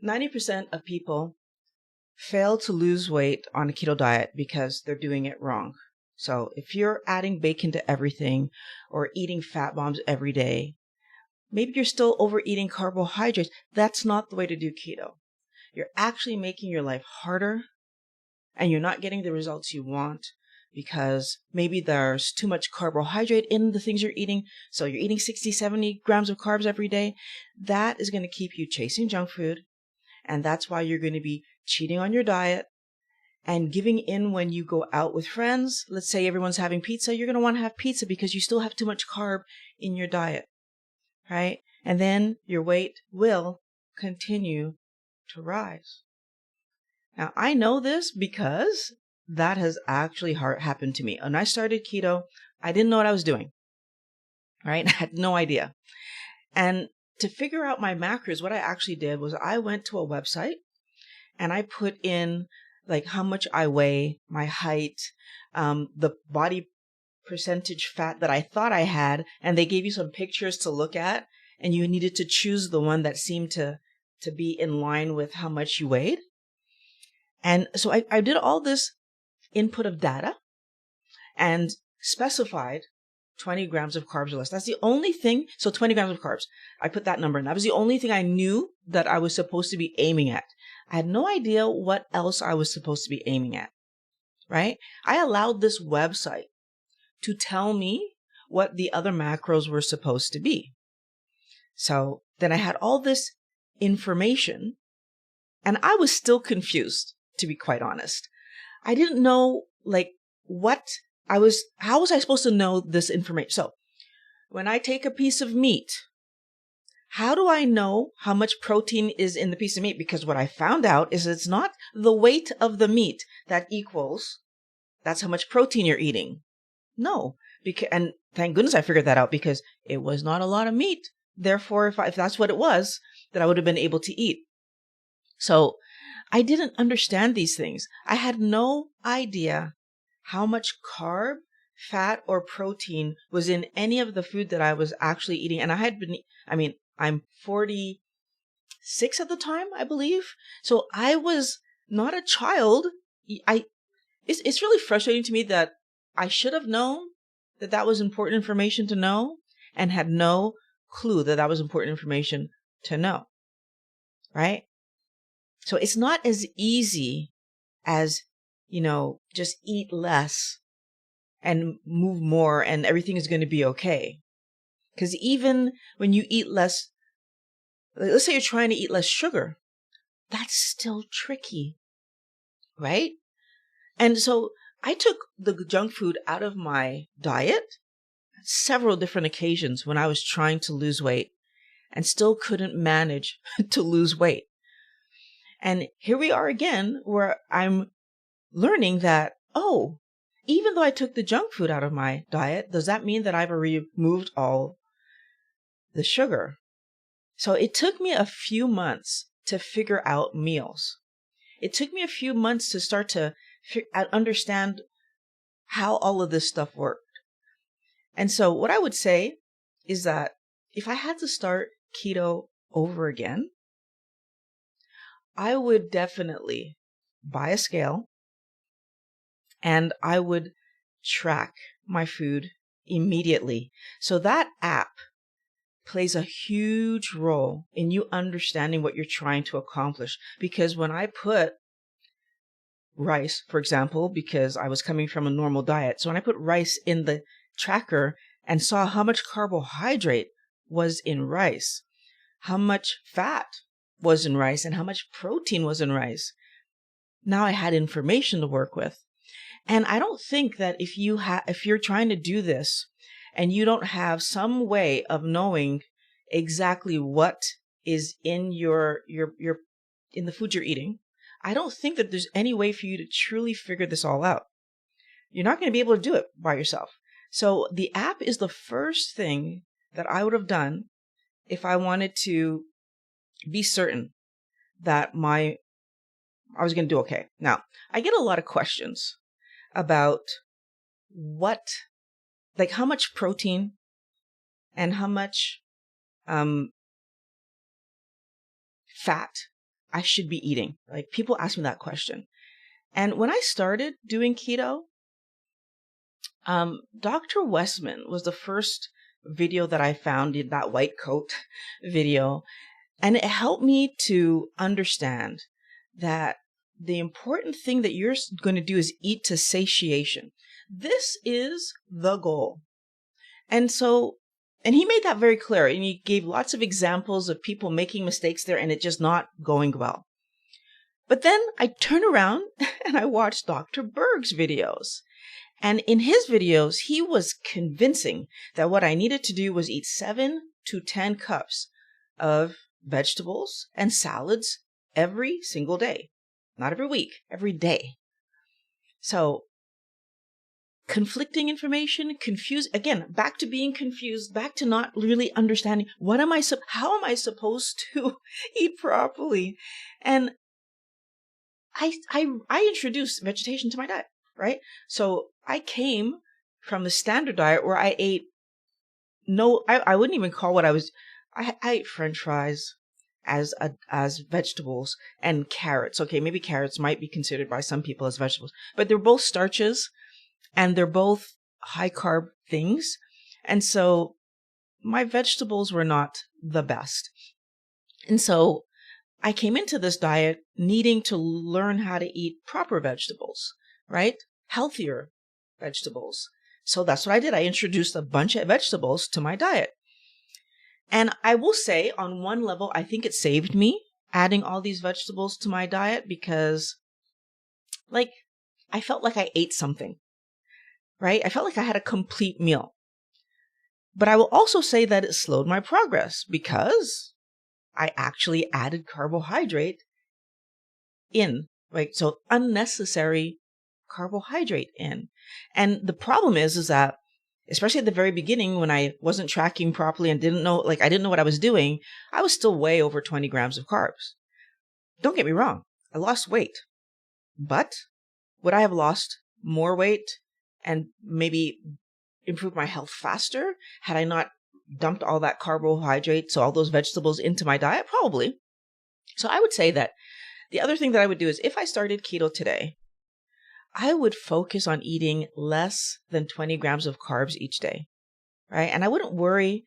90% of people fail to lose weight on a keto diet because they're doing it wrong. So if you're adding bacon to everything or eating fat bombs every day, maybe you're still overeating carbohydrates. That's not the way to do keto. You're actually making your life harder and you're not getting the results you want because maybe there's too much carbohydrate in the things you're eating. So you're eating 60, 70 grams of carbs every day. That is going to keep you chasing junk food. And that's why you're going to be cheating on your diet and giving in when you go out with friends. Let's say everyone's having pizza. You're going to want to have pizza because you still have too much carb in your diet, right? And then your weight will continue to rise. Now, I know this because that has actually happened to me. When I started keto, I didn't know what I was doing, right? I had no idea. And to figure out my macros, what I actually did was I went to a website and I put in like how much I weigh, my height, the body percentage fat that I thought I had, and they gave you some pictures to look at, and you needed to choose the one that seemed to be in line with how much you weighed. And so I did all this input of data and specified 20 grams of carbs or less. That's the only thing. So 20 grams of carbs. I put that number in. That was the only thing I knew that I was supposed to be aiming at. I had no idea what else I was supposed to be aiming at, right? I allowed this website to tell me what the other macros were supposed to be. So then I had all this information and I was still confused, to be quite honest. I didn't know how was I supposed to know this information? So when I take a piece of meat, how do I know how much protein is in the piece of meat? Because what I found out is it's not the weight of the meat that equals, that's how much protein you're eating. No, and thank goodness I figured that out because it was not a lot of meat. Therefore, if that's what it was, then I would have been able to eat. So I didn't understand these things. I had no idea how much carb, fat, or protein was in any of the food that I was actually eating. And I'm 46 at the time, I believe. So I was not a child. It's really frustrating to me that I should have known that that was important information to know and had no clue that that was important information to know, right? So it's not as easy as, just eat less and move more and everything is going to be okay. Because even when you eat less, let's say you're trying to eat less sugar, that's still tricky, right? And so I took the junk food out of my diet several different occasions when I was trying to lose weight and still couldn't manage to lose weight. And here we are again, where I'm learning that, even though I took the junk food out of my diet, does that mean that I've removed all the sugar? So it took me a few months to figure out meals. It took me a few months to start to understand how all of this stuff worked. And so what I would say is that if I had to start keto over again, I would definitely buy a scale and I would track my food immediately. So that app plays a huge role in you understanding what you're trying to accomplish. Because when I put rice, for example, because I was coming from a normal diet, so when I put rice in the tracker and saw how much carbohydrate was in rice, how much fat was in rice, and how much protein was in rice, now I had information to work with. And I don't think that if you're trying to do this and you don't have some way of knowing exactly what is in in the food you're eating, I don't think that there's any way for you to truly figure this all out. You're not going to be able to do it by yourself. So the app is the first thing that I would have done if I wanted to be certain that I was going to do okay. Now, I get a lot of questions about how much protein and how much fat I should be eating? Like, people ask me that question. And when I started doing keto, Dr. Westman was the first video that I found, in that white coat video. And it helped me to understand that the important thing that you're going to do is eat to satiation. This is the goal. And he made that very clear. And he gave lots of examples of people making mistakes there and it just not going well. But then I turned around and I watched Dr. Berg's videos. And in his videos, he was convincing that what I needed to do was eat 7 to 10 cups of vegetables and salads every single day. Not every week, every day. So conflicting information, again, back to being confused, back to not really understanding how am I supposed to eat properly? And I introduced vegetation to my diet, right? So I came from the standard diet where I ate I wouldn't even call what I ate French fries as vegetables and carrots. Okay, maybe carrots might be considered by some people as vegetables, but they're both starches and they're both high carb things. And so my vegetables were not the best. And so I came into this diet needing to learn how to eat proper vegetables, right? Healthier vegetables. So that's what I did. I introduced a bunch of vegetables to my diet. And I will say, on one level, I think it saved me adding all these vegetables to my diet because, like, I felt like I ate something, right? I felt like I had a complete meal. But I will also say that it slowed my progress because I actually added carbohydrate in, right? So unnecessary carbohydrate in. And the problem is that, especially at the very beginning when I wasn't tracking properly and I didn't know what I was doing, I was still way over 20 grams of carbs. Don't get me wrong. I lost weight, but would I have lost more weight and maybe improved my health faster had I not dumped all that carbohydrate, so all those vegetables, into my diet? Probably. So I would say that the other thing that I would do is, if I started keto today, I would focus on eating less than 20 grams of carbs each day, right? And I wouldn't worry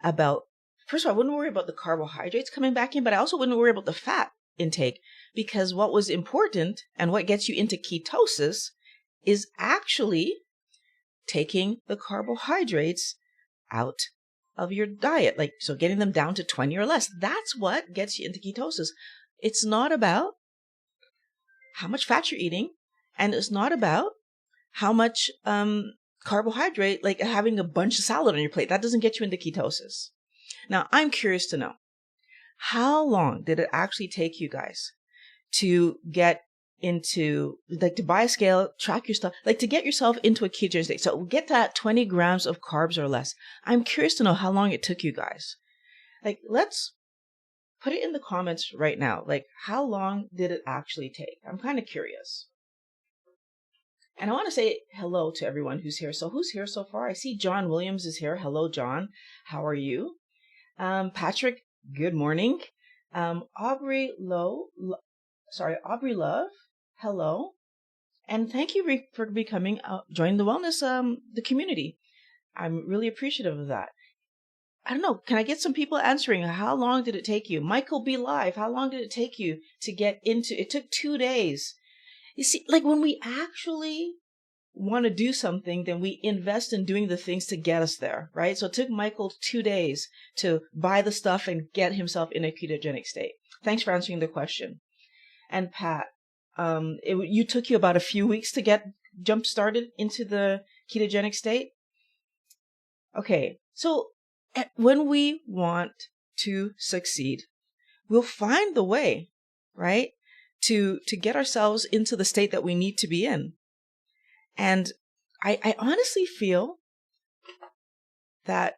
about, first of all, I wouldn't worry about the carbohydrates coming back in, but I also wouldn't worry about the fat intake, because what was important and what gets you into ketosis is actually taking the carbohydrates out of your diet. Like, so getting them down to 20 or less. That's what gets you into ketosis. It's not about how much fat you're eating. And it's not about how much carbohydrate, like having a bunch of salad on your plate. That doesn't get you into ketosis. Now, I'm curious to know, how long did it actually take you guys to get into, like, to buy a scale, track your stuff, like to get yourself into a ketogenic state? So get that 20 grams of carbs or less. I'm curious to know how long it took you guys. Like, let's put it in the comments right now. Like, how long did it actually take? I'm kind of curious. And I want to say hello to everyone who's here. So who's here so far? I see John Williams is here. Hello, John. How are you? Patrick, good morning. Aubrey Love. Hello. And thank you for becoming, joining the wellness, the community. I'm really appreciative of that. I don't know. Can I get some people answering? How long did it take you? Michael B. Live, how long did it take you to get into, it took 2 days. You see, like, when we actually want to do something, then we invest in doing the things to get us there, right? So it took Michael 2 days to buy the stuff and get himself in a ketogenic state. Thanks for answering the question. And Pat, you took you about a few weeks to get jump started into the ketogenic state? Okay, so when we want to succeed, we'll find the way, right? To get ourselves into the state that we need to be in. And I honestly feel that,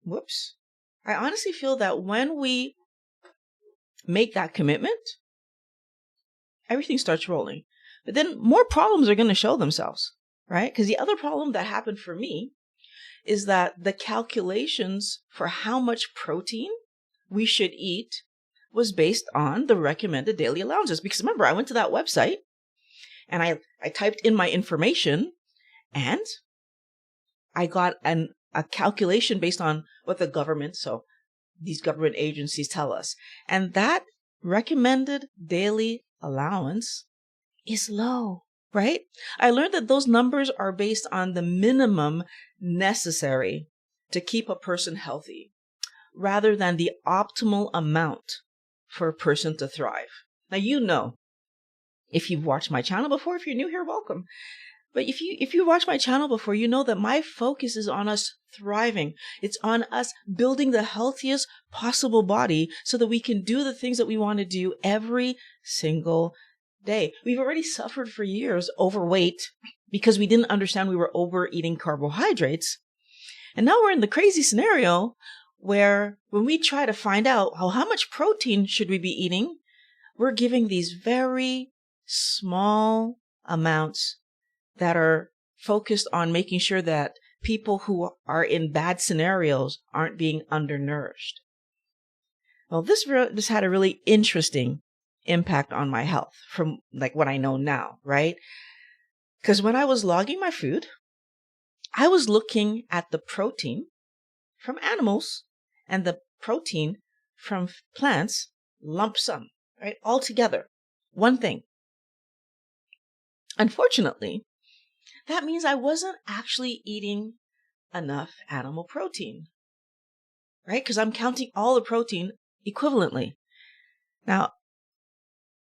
I honestly feel that when we make that commitment, everything starts rolling. But then more problems are going to show themselves, right? Because the other problem that happened for me is that the calculations for how much protein we should eat was based on the recommended daily allowances. Because remember, I went to that website and I typed in my information and I got a calculation based on what the government, so these government agencies tell us. And that recommended daily allowance is low, right? I learned that those numbers are based on the minimum necessary to keep a person healthy, rather than the optimal amount for a person to thrive. Now, if you've watched my channel before, if you're new here, welcome. But if you watch my channel before, you know that my focus is on us thriving. It's on us building the healthiest possible body so that we can do the things that we want to do every single day. We've already suffered for years overweight because we didn't understand we were overeating carbohydrates. And now we're in the crazy scenario where when we try to find out how much protein should we be eating, we're giving these very small amounts that are focused on making sure that people who are in bad scenarios aren't being undernourished. Well, this had a really interesting impact on my health from like what I know now, right? Because when I was logging my food, I was looking at the protein from animals and the protein from plants lump sum, right? All together, one thing. Unfortunately, that means I wasn't actually eating enough animal protein, right? Because I'm counting all the protein equivalently. Now,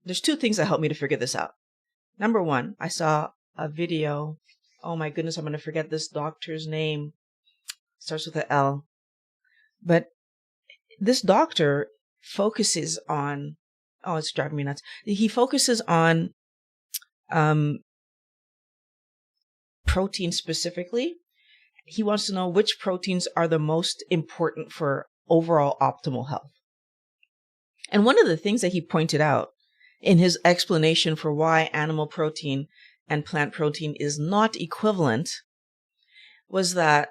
there's two things that helped me to figure this out. Number one, I saw a video. Oh my goodness, I'm going to forget this doctor's name. Starts with an L. But this doctor focuses on, oh, it's driving me nuts. He focuses on protein specifically. He wants to know which proteins are the most important for overall optimal health. And one of the things that he pointed out in his explanation for why animal protein and plant protein is not equivalent was that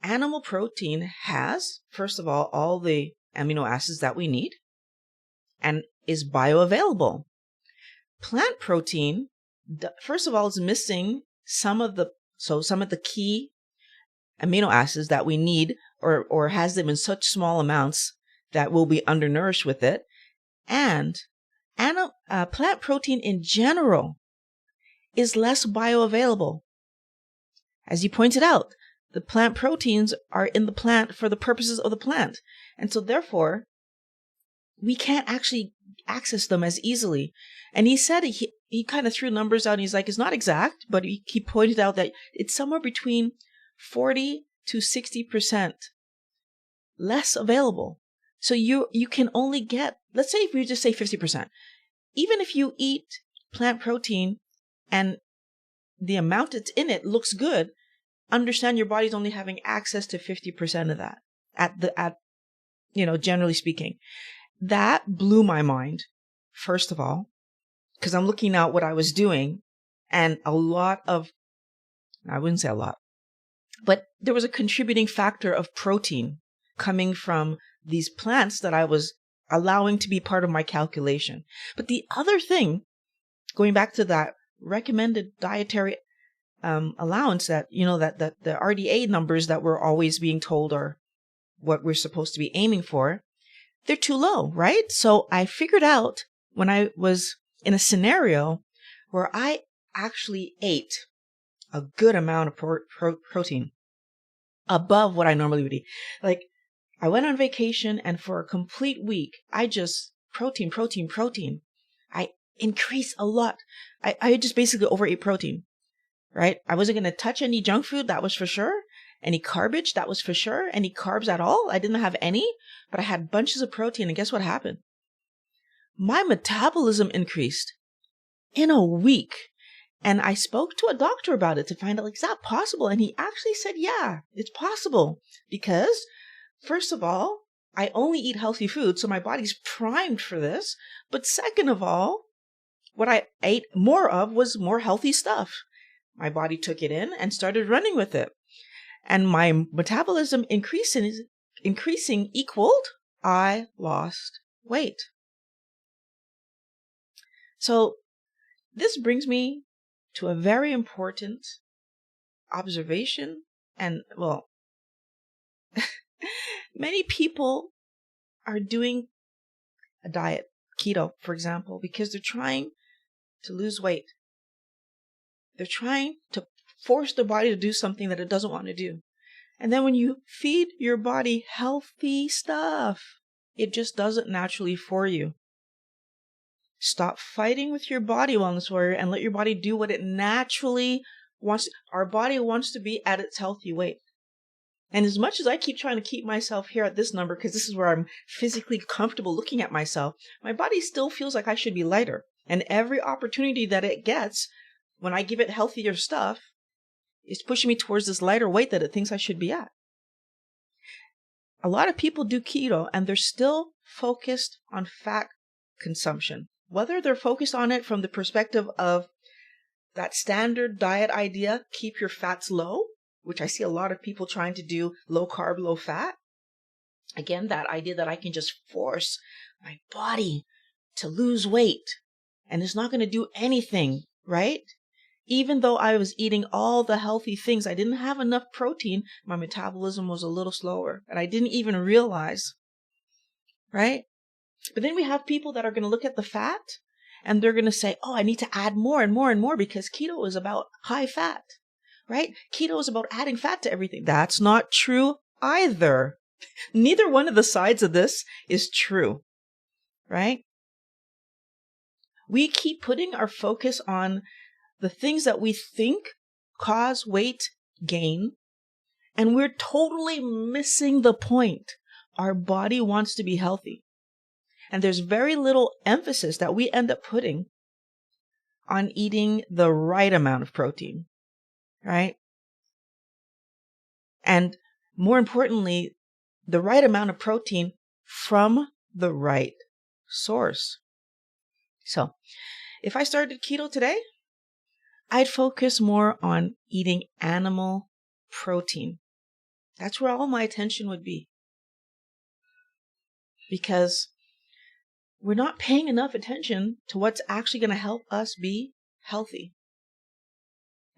animal protein has, first of all the amino acids that we need and is bioavailable. Plant protein, first of all, is missing some of the key amino acids that we need or has them in such small amounts that we'll be undernourished with it. And plant protein in general is less bioavailable. As you pointed out, the plant proteins are in the plant for the purposes of the plant. And so therefore, we can't actually access them as easily. And he said he kind of threw numbers out and he's like, it's not exact, but he pointed out that it's somewhere between 40 to 60% less available. So you can only get, let's say if we just say 50%, even if you eat plant protein and the amount that's in it looks good, understand your body's only having access to 50% of that generally speaking. That blew my mind, first of all, because I'm looking at what I was doing and I wouldn't say a lot, but there was a contributing factor of protein coming from these plants that I was allowing to be part of my calculation. But the other thing, going back to that recommended dietary allowance that the RDA numbers that we're always being told are what we're supposed to be aiming for, they're too low, right? So I figured out when I was in a scenario where I actually ate a good amount of protein above what I normally would eat. Like I went on vacation and for a complete week, I just protein. I increased a lot. I just basically overate protein, right? I wasn't going to touch any junk food. That was for sure. Any garbage, that was for sure. Any carbs at all, I didn't have any, but I had bunches of protein. And guess what happened? My metabolism increased in a week. And I spoke to a doctor about it to find out, like, is that possible? And he actually said, yeah, it's possible. Because, first of all, I only eat healthy food, so my body's primed for this. But second of all, what I ate more of was more healthy stuff. My body took it in and started running with it. And my metabolism increasing equaled, I lost weight. So this brings me to a very important observation. And well, many people are doing a diet, keto, for example, because they're trying to lose weight. They're trying to force their body to do something that it doesn't want to do. And then when you feed your body healthy stuff, it just does it naturally for you. Stop fighting with your body, Wellness Warrior, and let your body do what it naturally wants. Our body wants to be at its healthy weight. And as much as I keep trying to keep myself here at this number, because this is where I'm physically comfortable looking at myself, my body still feels like I should be lighter. And every opportunity that it gets, when I give it healthier stuff, is pushing me towards this lighter weight that it thinks I should be at. A lot of people do keto and they're still focused on fat consumption. Whether they're focused on it from the perspective of that standard diet idea, keep your fats low, which I see a lot of people trying to do low carb, low fat. Again, that idea that I can just force my body to lose weight and it's not going to do anything, right? Even though I was eating all the healthy things, I didn't have enough protein. My metabolism was a little slower and I didn't even realize, right? But then we have people that are going to look at the fat and they're going to say, oh, I need to add more and more and more because keto is about high fat, right? Keto is about adding fat to everything. That's not true either. Neither one of the sides of this is true, right? We keep putting our focus on the things that we think cause weight gain, and we're totally missing the point. Our body wants to be healthy. And there's very little emphasis that we end up putting on eating the right amount of protein, right? And more importantly, the right amount of protein from the right source. So if I started keto today, I'd focus more on eating animal protein. That's where all my attention would be. Because we're not paying enough attention to what's actually going to help us be healthy.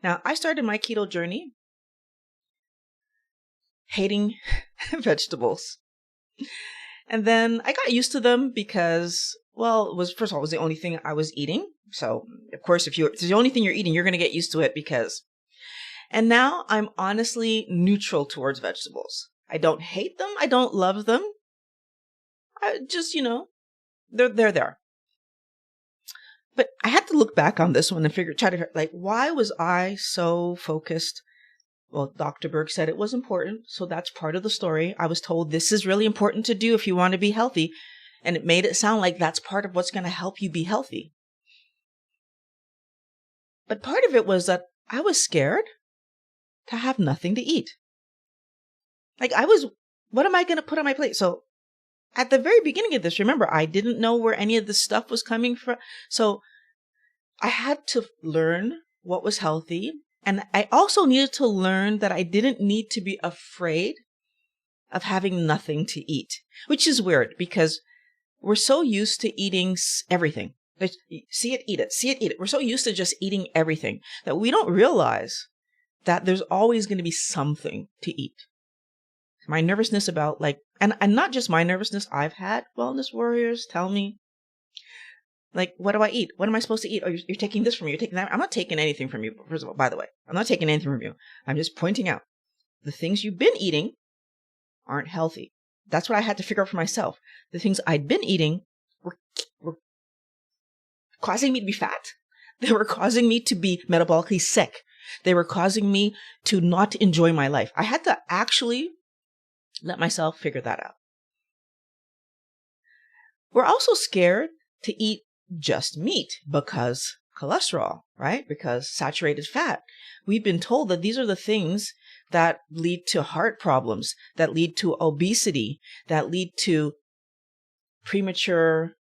Now, I started my keto journey hating vegetables. And then I got used to them because, well, first of all, it was the only thing I was eating. So, of course, if it's the only thing you're eating, you're going to get used to it and now I'm honestly neutral towards vegetables. I don't hate them. I don't love them. I just, they're there. But I had to look back on this one and try to, why was I so focused? Well, Dr. Berg said it was important, so that's part of the story. I was told this is really important to do if you want to be healthy, and it made it sound like that's part of what's going to help you be healthy. But part of it was that I was scared to have nothing to eat. What am I going to put on my plate? So at the very beginning of this, remember, I didn't know where any of this stuff was coming from. So I had to learn what was healthy. And I also needed to learn that I didn't need to be afraid of having nothing to eat, which is weird because we're so used to eating everything. See it, eat it. See it, eat it. We're so used to just eating everything that we don't realize that there's always going to be something to eat. My nervousness about and not just my nervousness, I've had wellness warriors tell me, what do I eat? What am I supposed to eat? Oh, you're taking this from me. You're taking that. I'm not taking anything from you. First of all, by the way, I'm not taking anything from you. I'm just pointing out the things you've been eating aren't healthy. That's what I had to figure out for myself. The things I'd been eating were causing me to be fat. They were causing me to be metabolically sick. They were causing me to not enjoy my life. I had to actually let myself figure that out. We're also scared to eat just meat because cholesterol, right? Because saturated fat. We've been told that these are the things that lead to heart problems, that lead to obesity, that lead to premature,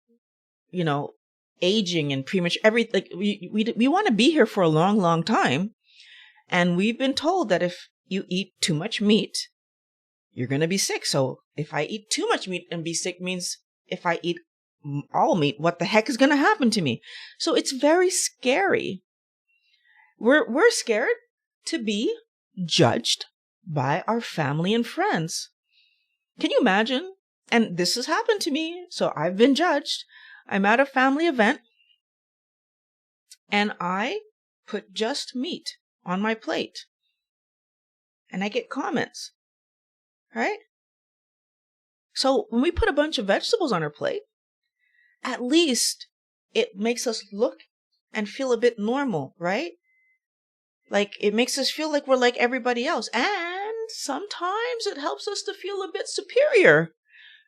aging and premature we want to be here for a long, long time. And we've been told that if you eat too much meat, you're going to be sick. So if I eat too much meat and be sick means if I eat all meat, what the heck is going to happen to me? So it's very scary. We're scared to be judged by our family and friends. Can you imagine? And this has happened to me. So I've been judged. I'm at a family event and I put just meat on my plate. And I get comments, right? So when we put a bunch of vegetables on our plate, at least it makes us look and feel a bit normal, right? Like it makes us feel like we're like everybody else. And sometimes it helps us to feel a bit superior,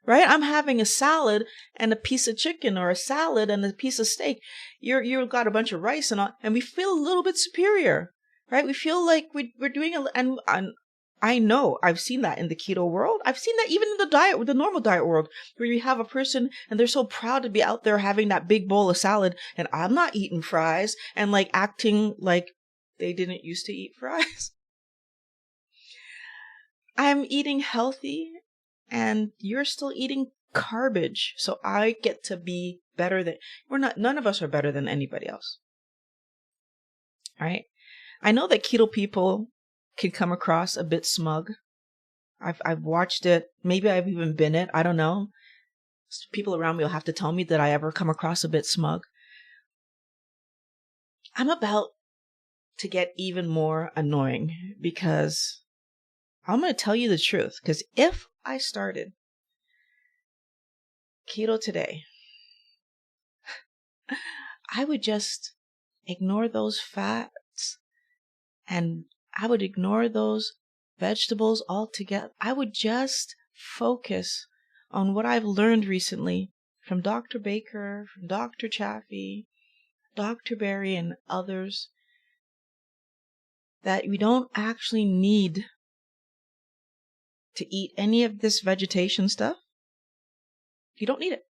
right? I'm having a salad and a piece of chicken, or a salad and a piece of steak. You've got a bunch of rice and all, and we feel a little bit superior, right? We feel like we're doing and I know I've seen that in the keto world. I've seen that even in the normal diet world, where you have a person and they're so proud to be out there having that big bowl of salad, and I'm not eating fries, and like acting like they didn't used to eat fries. I'm eating healthy and you're still eating garbage. So I get to be better than, none of us are better than anybody else. Right? I know that keto people can come across a bit smug. I've watched it. Maybe I've even been it. I don't know. People around me will have to tell me that I ever come across a bit smug. I'm about to get even more annoying, because I'm going to tell you the truth. Because if I started keto today, I would just ignore those fats and I would ignore those vegetables altogether. I would just focus on what I've learned recently from Dr. Baker, from Dr. Chaffee, Dr. Berry, and others, that we don't actually need to eat any of this vegetation stuff. You don't need it,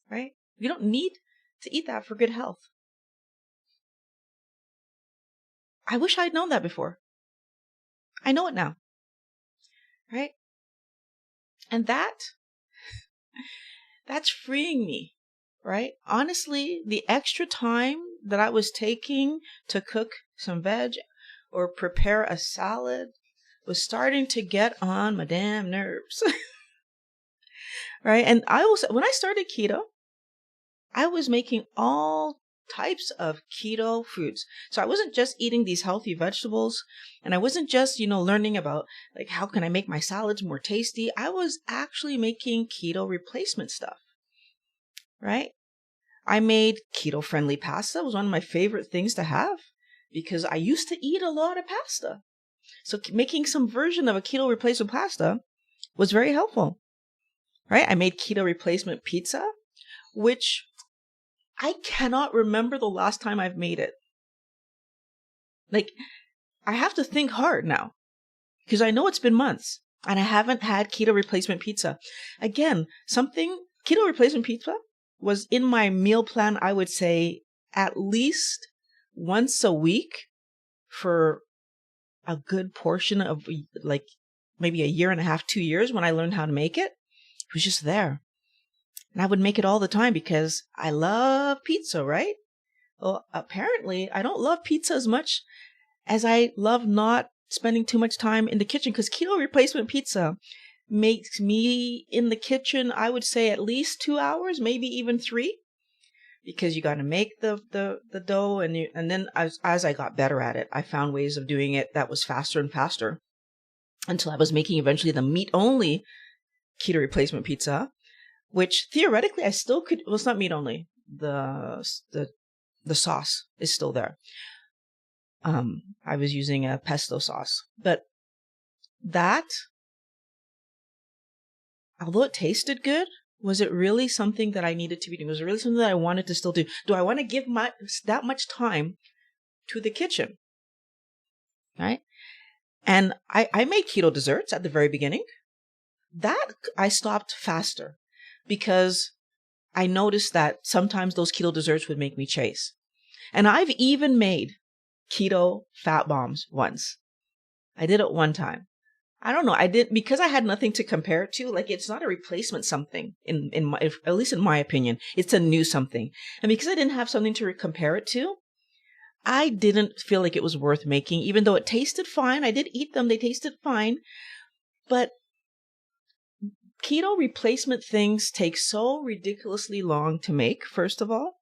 right? You don't need to eat that for good health. I wish I'd known that before. I know it now, right? And that's freeing me, right? Honestly, the extra time that I was taking to cook some veg or prepare a salad was starting to get on my damn nerves. Right? And when I started keto, I was making all types of keto foods. So I wasn't just eating these healthy vegetables, and I wasn't just, learning about like how can I make my salads more tasty. I was actually making keto replacement stuff. Right? I made keto friendly pasta. It was one of my favorite things to have because I used to eat a lot of pasta. So making some version of a keto replacement pasta was very helpful. Right? I made keto replacement pizza, which I cannot remember the last time I've made it. Like, I have to think hard now because I know it's been months and I haven't had keto replacement pizza. Again, keto replacement pizza was in my meal plan, I would say at least once a week for a good portion of like maybe a year and a half, 2 years when I learned how to make it. It was just there. And I would make it all the time because I love pizza, right? Well, apparently I don't love pizza as much as I love not spending too much time in the kitchen, because keto replacement pizza makes me in the kitchen, I would say at least 2 hours, maybe even 3, because you got to make the dough. And then as I got better at it, I found ways of doing it that was faster and faster until I was making eventually the meat only keto replacement pizza, which theoretically I still could. Well, it's not meat only. The sauce is still there. I was using a pesto sauce, but that, although it tasted good, was it really something that I needed to be doing? Was it really something that I wanted to still do? Do I want to give that much time to the kitchen? Right? And I made keto desserts at the very beginning. That I stopped faster because I noticed that sometimes those keto desserts would make me chase. And I've even made keto fat bombs once. I did it one time. I don't know. I didn't, because I had nothing to compare it to. Like, it's not a replacement something in my, at least in my opinion, it's a new something. And because I didn't have something to compare it to, I didn't feel like it was worth making, even though it tasted fine. I did eat them. They tasted fine. But keto replacement things take so ridiculously long to make, first of all.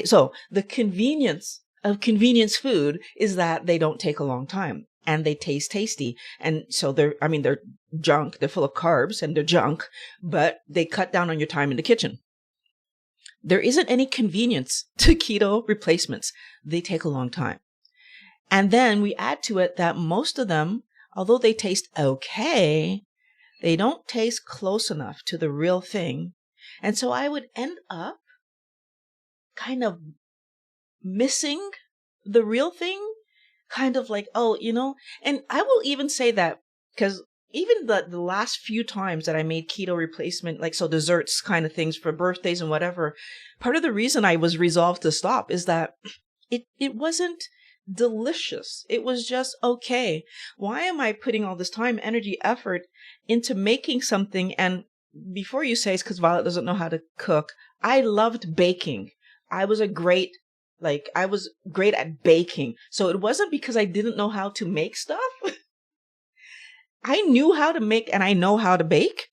So the convenience of convenience food is that they don't take a long time and they taste tasty. And so they're junk. They're full of carbs and they're junk, but they cut down on your time in the kitchen. There isn't any convenience to keto replacements. They take a long time. And then we add to it that most of them, although they taste okay, they don't taste close enough to the real thing. And so I would end up kind of missing the real thing, kind of like, and I will even say that because even the last few times that I made keto replacement, like, so desserts kind of things for birthdays and whatever, part of the reason I was resolved to stop is that it wasn't delicious. It was just okay. Why am I putting all this time, energy, effort into making something? And before you say it's because Violet doesn't know how to cook, I loved baking. I was great at baking. So it wasn't because I didn't know how to make stuff. I knew how to make and I know how to bake.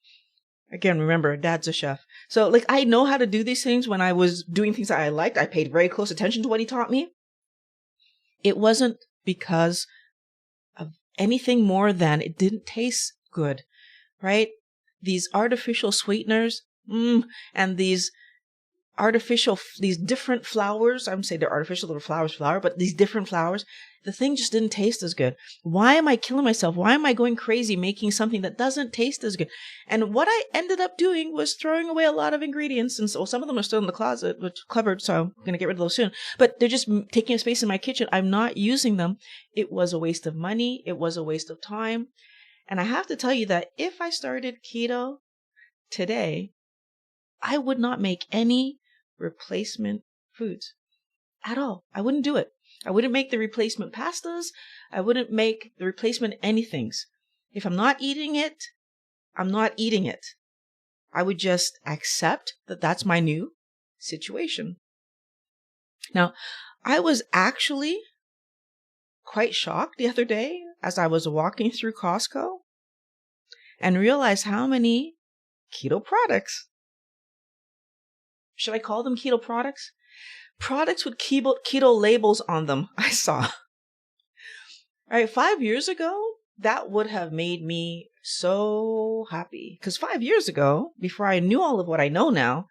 Again, remember, Dad's a chef. So like, I know how to do these things. When I was doing things that I liked, I paid very close attention to what he taught me. It wasn't because of anything more than it didn't taste good, right? These artificial sweeteners, and these different flours. I would say they're artificial little flour, but these different flours, the thing just didn't taste as good. Why am I killing myself? Why am I going crazy making something that doesn't taste as good? And what I ended up doing was throwing away a lot of ingredients. And so some of them are still in the cupboard, so I'm going to get rid of those soon. But they're just taking up space in my kitchen. I'm not using them. It was a waste of money. It was a waste of time. And I have to tell you that if I started keto today, I would not make any replacement foods at all. I wouldn't do it. I wouldn't make the replacement pastas. I wouldn't make the replacement anythings. If I'm not eating it, I'm not eating it. I would just accept that that's my new situation. Now, I was actually quite shocked the other day as I was walking through Costco and realized how many keto products. Should I call them keto products? Products with keto labels on them, I saw. All right, 5 years ago, that would have made me so happy. Because 5 years ago, before I knew all of what I know now,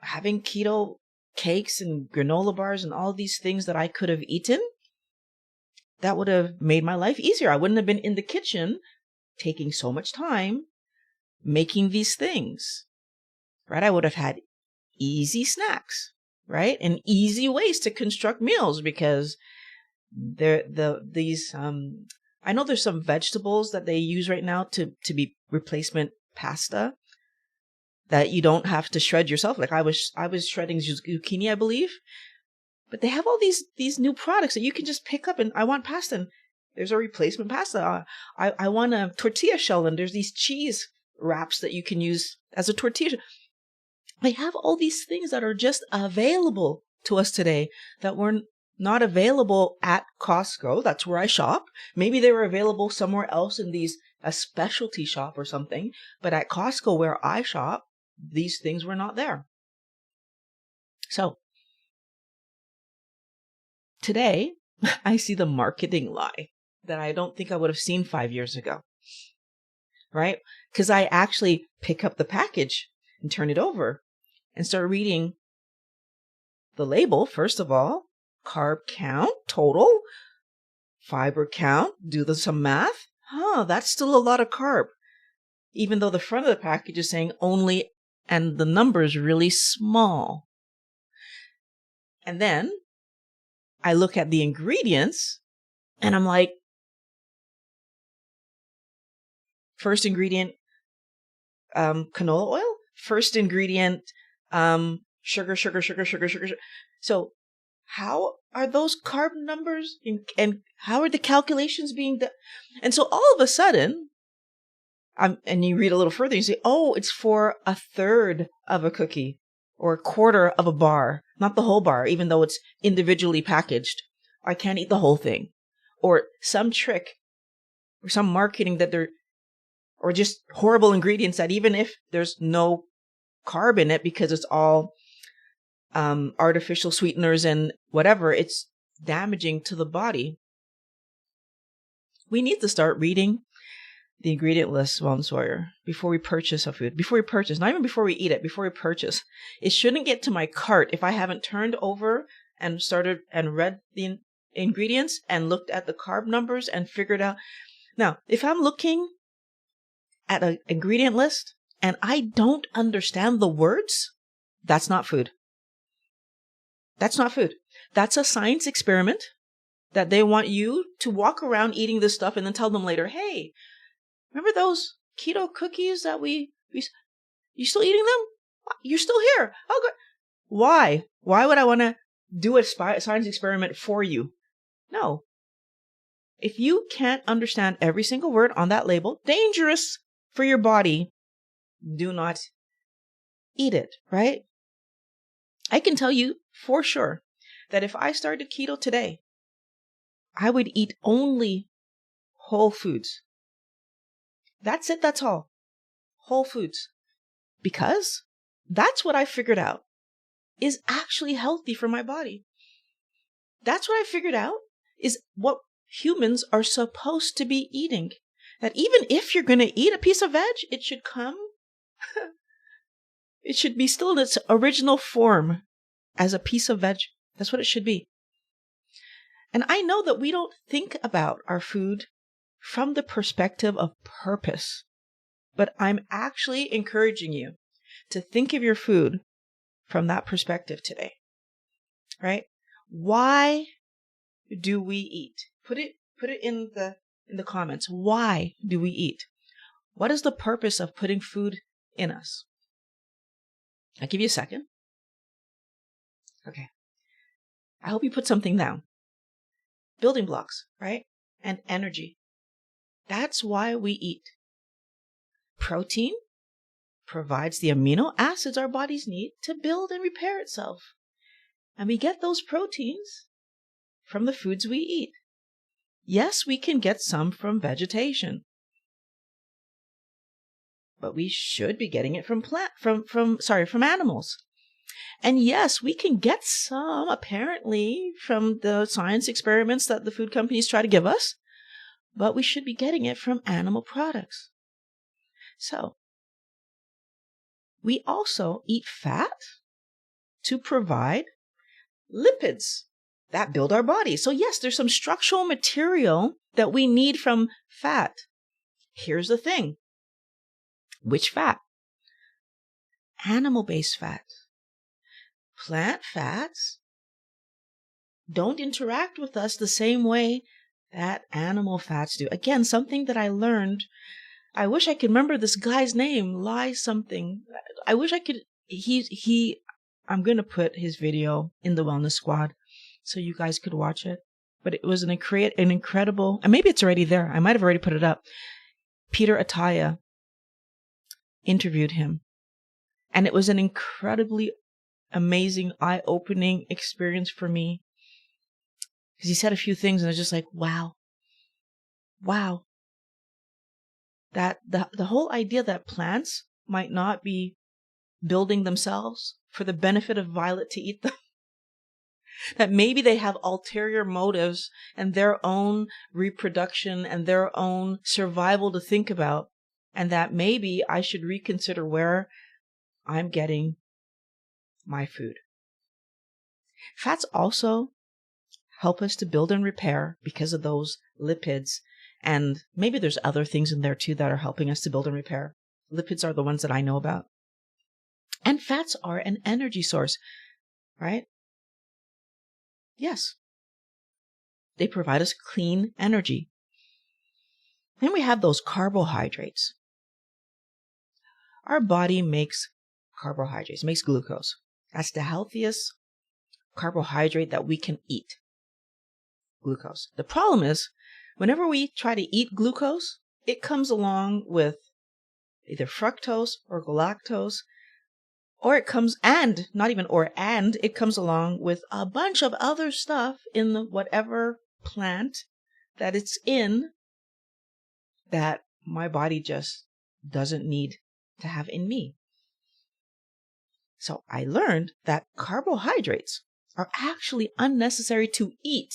having keto cakes and granola bars and all these things that I could have eaten, that would have made my life easier. I wouldn't have been in the kitchen taking so much time making these things, right? I would have had easy snacks, right? And easy ways to construct meals because I know there's some vegetables that they use right now to be replacement pasta that you don't have to shred yourself. Like I was shredding zucchini, I believe. But they have all these new products that you can just pick up and I want pasta and there's a replacement pasta. I want a tortilla shell and there's these cheese wraps that you can use as a tortilla. They have all these things that are just available to us today that were not available at Costco. That's where I shop. Maybe they were available somewhere else in a specialty shop or something. But at Costco where I shop, these things were not there. So today I see the marketing lie that I don't think I would have seen 5 years ago. Right? Because I actually pick up the package and turn it over and start reading the label. First of all, carb count, total, fiber count, some math. That's still a lot of carb. Even though the front of the package is saying only, and the number is really small. And then I look at the ingredients and I'm like, first ingredient, canola oil. First ingredient, sugar. So How are those carb numbers and how are the calculations being done? And so all of a sudden, and you read a little further, you say, oh, it's for a third of a cookie or a quarter of a bar, not the whole bar, even though it's individually packaged. I can't eat the whole thing. Or some trick or some marketing or just horrible ingredients that even if there's no carb in it because it's all artificial sweeteners and whatever, it's damaging to the body. We need to start reading the ingredient list, Wellness Warrior, before we purchase a food. Before we purchase, not even before we eat it, before we purchase. It shouldn't get to my cart if I haven't turned over and started and read the ingredients and looked at the carb numbers and figured out. Now, if I'm looking at an ingredient list and I don't understand the words, that's not food. That's not food. That's a science experiment that they want you to walk around eating this stuff and then tell them later, hey, remember those keto cookies that you still eating them? You're still here. Oh, good. Why? Why would I want to do a science experiment for you? No. If you can't understand every single word on that label, dangerous for your body, do not eat it, right? I can tell you for sure that if I started keto today, I would eat only whole foods. That's it. That's all. Whole foods. Because that's what I figured out is actually healthy for my body. That's what I figured out is what humans are supposed to be eating. That even if you're going to eat a piece of veg, it should come, it should be still in its original form as a piece of veg. That's what it should be. And I know that we don't think about our food from the perspective of purpose, but I'm actually encouraging you to think of your food from that perspective today, right? Why do we eat? Put it in the comments. Why do we eat? What is the purpose of putting food in us? I'll give you a second. Okay. I hope you put something down. Building blocks, right? And energy. That's why we eat. Protein provides the amino acids our bodies need to build and repair itself. And we get those proteins from the foods we eat. Yes, we can get some from vegetation, but we should be getting it from animals. And yes, we can get some apparently from the science experiments that the food companies try to give us, but we should be getting it from animal products. So, we also eat fat to provide lipids that build our body. So yes, there's some structural material that we need from fat. Here's the thing. Which fat? Animal-based fat. Plant fats don't interact with us the same way that animal fats do. Again, something that I learned. I wish I could remember this guy's name. Something. I wish I could. I'm going to put his video in the Wellness Squad so you guys could watch it. But it was an incredible, and maybe it's already there. I might have already put it up. Peter Attia interviewed him. And it was an incredibly amazing, eye-opening experience for me. Because he said a few things and I was just like, wow. That the whole idea that plants might not be building themselves for the benefit of Violet to eat them. That maybe they have ulterior motives and their own reproduction and their own survival to think about. And that maybe I should reconsider where I'm getting my food. Fats also help us to build and repair because of those lipids. And maybe there's other things in there too that are helping us to build and repair. Lipids are the ones that I know about. And fats are an energy source, right? Yes. They provide us clean energy. Then we have those carbohydrates. Our body makes carbohydrates, makes glucose. That's the healthiest carbohydrate that we can eat, glucose. The problem is, whenever we try to eat glucose, it comes along with either fructose or galactose, or it comes, and not even or, and it comes along with a bunch of other stuff in the whatever plant that it's in that my body just doesn't need to have in me. So I learned that carbohydrates are actually unnecessary to eat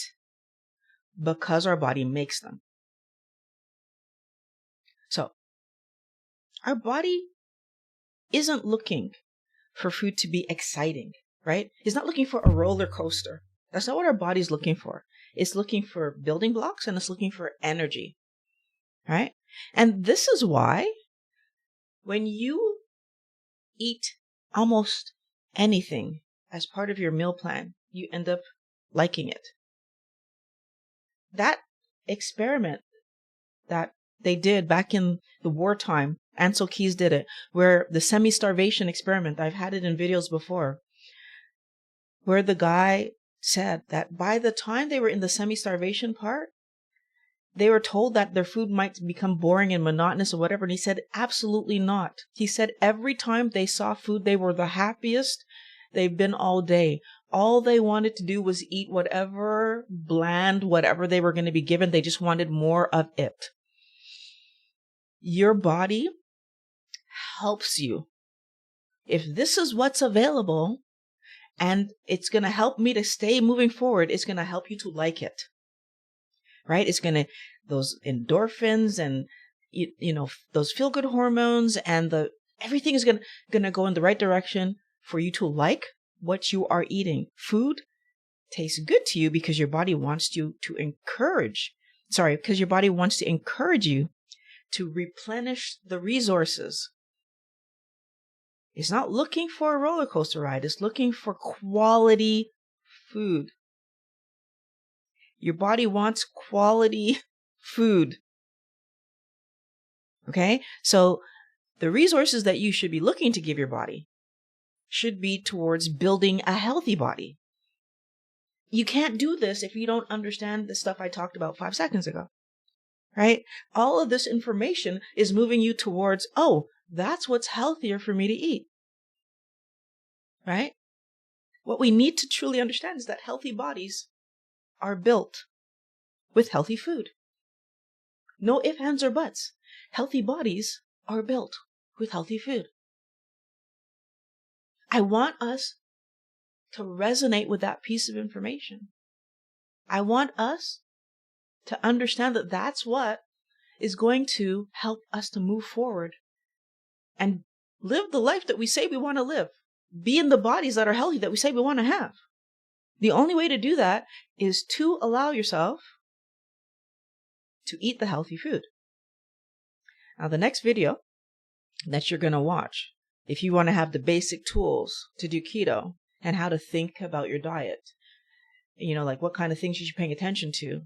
because our body makes them. So our body isn't looking for food to be exciting, right? It's not looking for a roller coaster. That's not what our body's looking for. It's looking for building blocks and it's looking for energy, right? And this is why when you eat almost anything as part of your meal plan, you end up liking it. That experiment that they did back in the wartime, Ansel Keys did it, where the semi-starvation experiment, I've had it in videos before, where the guy said that by the time they were in the semi-starvation part, they were told that their food might become boring and monotonous or whatever. And he said, absolutely not. He said every time they saw food, they were the happiest they've been all day. All they wanted to do was eat whatever bland, whatever they were going to be given. They just wanted more of it. Your body helps you. If this is what's available and it's going to help me to stay moving forward, it's going to help you to like it. Right? It's going to, those endorphins and, those feel-good hormones and everything is going to go in the right direction for you to like what you are eating. Food tastes good to you because your body wants you to encourage you to replenish the resources. It's not looking for a roller coaster ride. It's looking for quality food. Your body wants quality food. Okay? So the resources that you should be looking to give your body should be towards building a healthy body. You can't do this if you don't understand the stuff I talked about 5 seconds ago. Right? All of this information is moving you towards, oh, that's what's healthier for me to eat. Right? What we need to truly understand is that healthy bodies are built with healthy food. No ifs, ands, or buts. Healthy bodies are built with healthy food. I want us to resonate with that piece of information. I want us to understand that that's what is going to help us to move forward and live the life that we say we want to live. Be in the bodies that are healthy that we say we want to have. The only way to do that is to allow yourself to eat the healthy food. Now, the next video that you're going to watch, if you want to have the basic tools to do keto and how to think about your diet, like what kind of things you should be paying attention to,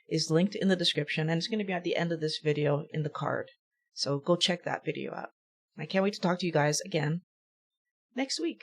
is linked in the description, and it's going to be at the end of this video in the card. So go check that video out. I can't wait to talk to you guys again next week.